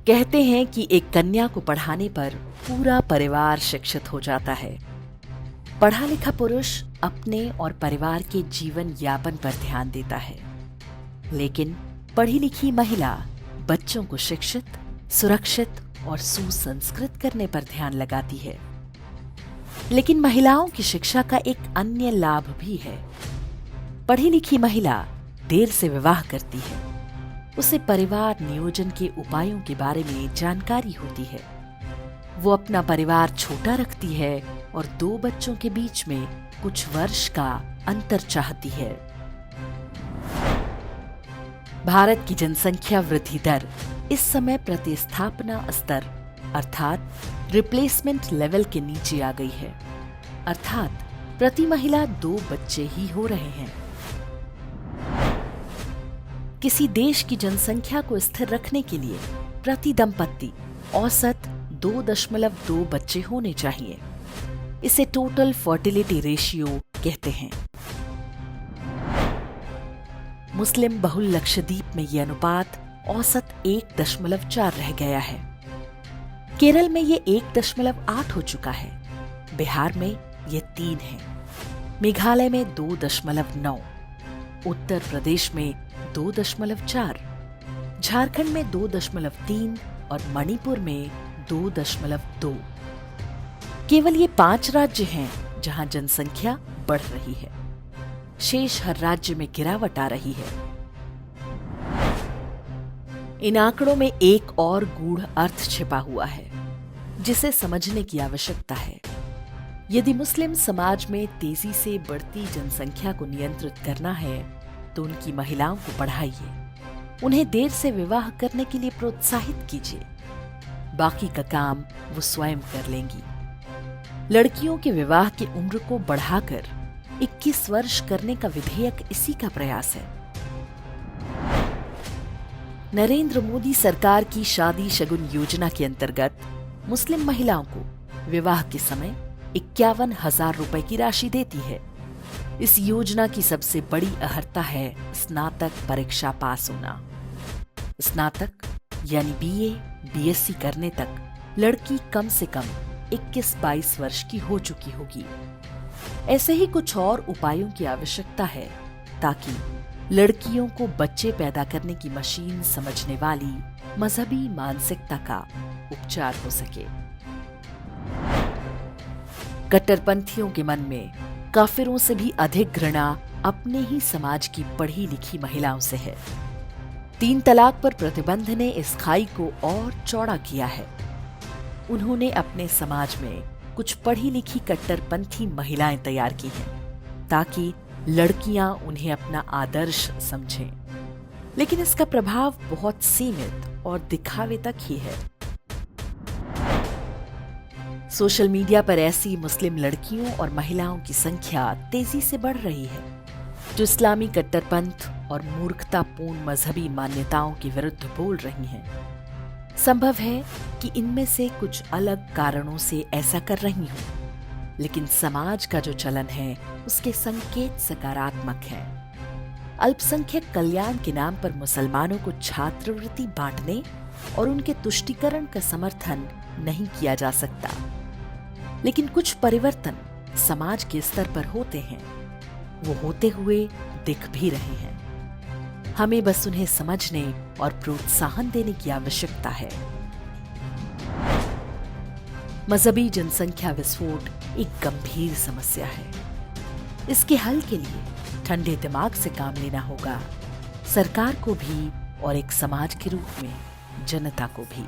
कहते हैं कि एक कन्या को पढ़ाने पर पूरा परिवार शिक्षित हो जाता है। पढ़ा लिखा पुरुष अपने और परिवार के जीवन यापन पर ध्यान देता है, लेकिन पढ़ी लिखी महिला बच्चों को शिक्षित, सुरक्षित और सुसंस्कृत करने पर ध्यान लगाती है। लेकिन महिलाओं की शिक्षा का एक अन्य लाभ भी है। पढ़ी लिखी महिला देर से विवाह करती है। उसे परिवार नियोजन के उपायों के बारे में जानकारी होती है। वो अपना परिवार छोटा रखती है और 2 बच्चों के बीच में कुछ वर्ष का अंतर चाहती है। भारत की जनसंख्या वृद्धि दर इस समय प्रतिस्थापना स्तर अर्थात रिप्लेसमेंट लेवल के नीचे आ गई है, अर्थात प्रति महिला 2 बच्चे ही हो रहे हैं। किसी देश की जनसंख्या को स्थिर रखने के लिए प्रति दंपत्ति औसत 2.2 बच्चे होने चाहिए। इसे टोटल फर्टिलिटी रेशियो कहते हैं। मुस्लिम बहुल लक्षद्वीप में यह अनुपात औसत 1.4 रह गया है। केरल में यह 1.8 हो चुका है। बिहार में यह 3 है। मेघालय में 2.9, उत्तर प्रदेश में 2.4, झारखंड में 2.3 और मणिपुर में 2.2। केवल ये 5 राज्य हैं जहां जनसंख्या बढ़ रही है। शेष हर राज्य में गिरावट आ रही है। इन आंकड़ों में एक और गूढ़ अर्थ छिपा हुआ है, जिसे समझने की आवश्यकता है। यदि मुस्लिम समाज में तेजी से बढ़ती जनसंख्या को नियंत्रित करना है, तो उनकी महिलाओं को पढ़ाइए, उन्हें देर से विवाह करने के लिए प्रोत्साहित कीजिए। बाकी का काम वो स्वयं कर लेंगी। लड़कियों के विवाह की उम्र को बढ़ाकर 21 वर्ष करने का विधेयक इसी का प्रयास है। नरेंद्र मोदी सरकार की शादी शगुन योजना के अंतर्गत मुस्लिम महिलाओं को विवाह के समय 51,000 रुपए की राशि देती है। इस योजना की सबसे बड़ी अहर्ता है स्नातक परीक्षा पास होना। स्नातक यानी बीए, बीएससी करने तक लड़की कम से कम 21-22 वर्ष की हो चुकी होगी। ऐसे ही कुछ और उपायों की आवश्यकता है ताकि लड़कियों को बच्चे पैदा करने की मशीन समझने वाली मजहबी मानसिकता का उपचार हो सके। कट्टरपंथियों के मन में काफिरों से भी अधिक घृणा अपने ही समाज की पढ़ी लिखी महिलाओं से है। 3 तलाक पर प्रतिबंध ने इस खाई को और चौड़ा किया है। उन्होंने अपने समाज में कुछ पढ़ी लिखी कट्टरपंथी महिलाएं तैयार की हैं, ताकि लड़कियां उन्हें अपना आदर्श समझें। लेकिन इसका प्रभाव बहुत सीमित और दिखावे तक ही है। सोशल मीडिया पर ऐसी मुस्लिम लड़कियों और महिलाओं की संख्या तेजी से बढ़ रही है, जो इस्लामी कट्टरपंथ और मूर्खतापूर्ण मजहबी मान्यताओं के विरुद्ध बोल रही हैं। संभव है कि इनमें से कुछ अलग कारणों से ऐसा कर रही हूं, लेकिन समाज का जो चलन है उसके संकेत सकारात्मक हैं। अल्पसंख्यक कल्याण के नाम पर मुसलमानों को छात्रवृत्ति बांटने और उनके तुष्टीकरण का समर्थन नहीं किया जा सकता, लेकिन कुछ परिवर्तन समाज के स्तर पर होते हैं। वो होते हुए दिख भी रहे हैं। हमें बस उन्हें समझने और प्रोत्साहन देने की आवश्यकता है। मजहबी जनसंख्या विस्फोट एक गंभीर समस्या है। इसके हल के लिए ठंडे दिमाग से काम लेना होगा, सरकार को भी और एक समाज के रूप में जनता को भी।